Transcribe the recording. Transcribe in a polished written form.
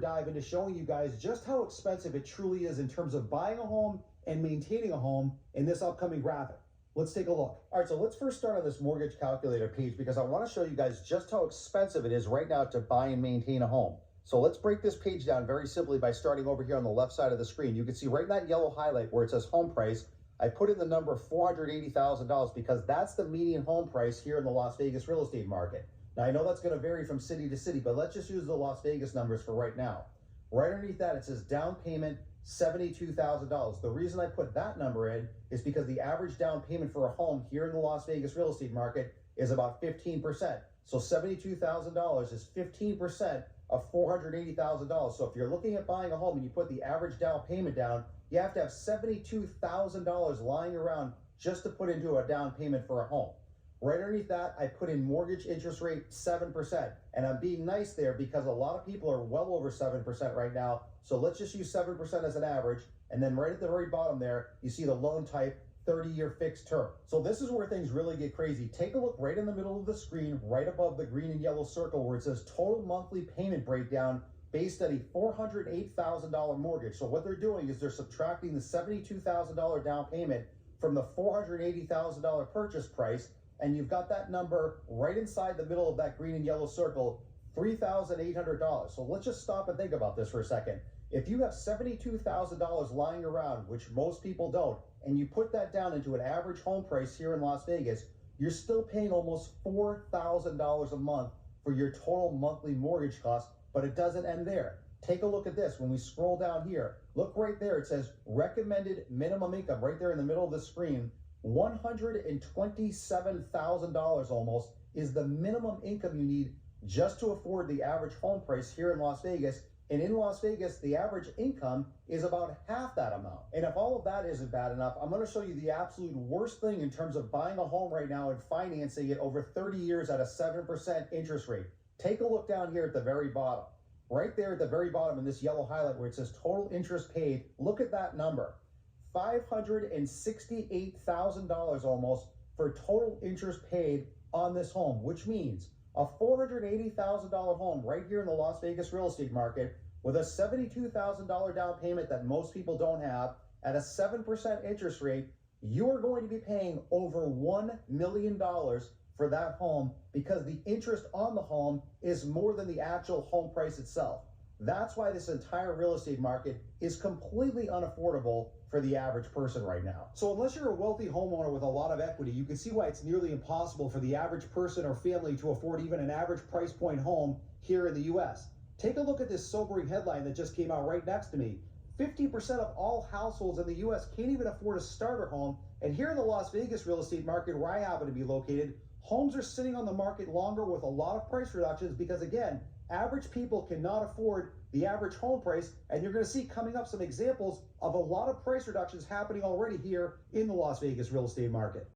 Dive into showing you guys just how expensive it truly is in terms of buying a home and maintaining a home in this upcoming graphic. Let's take a look. All right, so let's first start on this mortgage calculator page because I want to show you guys just how expensive it is right now to buy and maintain a home. So let's break this page down very simply by starting over here on the left side of the screen. You can see right in that yellow highlight where it says home price, I put in the number $480,000 because that's the median home price here in the Las Vegas real estate market. Now, I know that's going to vary from city to city, but let's just use the Las Vegas numbers for right now. Right underneath that, it says down payment, $72,000. The reason I put that number in is because the average down payment for a home here in the Las Vegas real estate market is about 15%. So $72,000 is 15% of $480,000. So if you're looking at buying a home and you put the average down payment down, you have to have $72,000 lying around just to put into a down payment for a home. Right underneath that, I put in mortgage interest rate 7%. And I'm being nice there because a lot of people are well over 7% right now. So let's just use 7% as an average. And then right at the very bottom there, you see the loan type, 30-year fixed term. So this is where things really get crazy. Take a look right in the middle of the screen, right above the green and yellow circle where it says total monthly payment breakdown based on a $408,000 mortgage. So what they're doing is they're subtracting the $72,000 down payment from the $480,000 purchase price, and you've got that number right inside the middle of that green and yellow circle, $3,800. So let's just stop and think about this for a second. If you have $72,000 lying around, which most people don't, and you put that down into an average home price here in Las Vegas, you're still paying almost $4,000 a month for your total monthly mortgage cost, but it doesn't end there. Take a look at this. When we scroll down here, look right there. It says recommended minimum income right there in the middle of the screen. $127,000 almost is the minimum income you need just to afford the average home price here in Las Vegas. And in Las Vegas, the average income is about half that amount. And if all of that isn't bad enough, I'm going to show you the absolute worst thing in terms of buying a home right now and financing it over 30 years at a 7% interest rate. Take a look down here at the very bottom. Right there at the very bottom in this yellow highlight where it says total interest paid, look at that number. $568,000 almost for total interest paid on this home, which means a $480,000 home right here in the Las Vegas real estate market with a $72,000 down payment that most people don't have at a 7% interest rate, you are going to be paying over $1 million for that home because the interest on the home is more than the actual home price itself. That's why this entire real estate market is completely unaffordable for the average person right now. So unless you're a wealthy homeowner with a lot of equity, you can see why it's nearly impossible for the average person or family to afford even an average price point home here in the US. Take a look at this sobering headline that just came out right next to me. 50% of all households in the US can't even afford a starter home. And here in the Las Vegas real estate market where I happen to be located, homes are sitting on the market longer with a lot of price reductions because, again, average people cannot afford the average home price, and you're going to see coming up some examples of a lot of price reductions happening already here in the Las Vegas real estate market.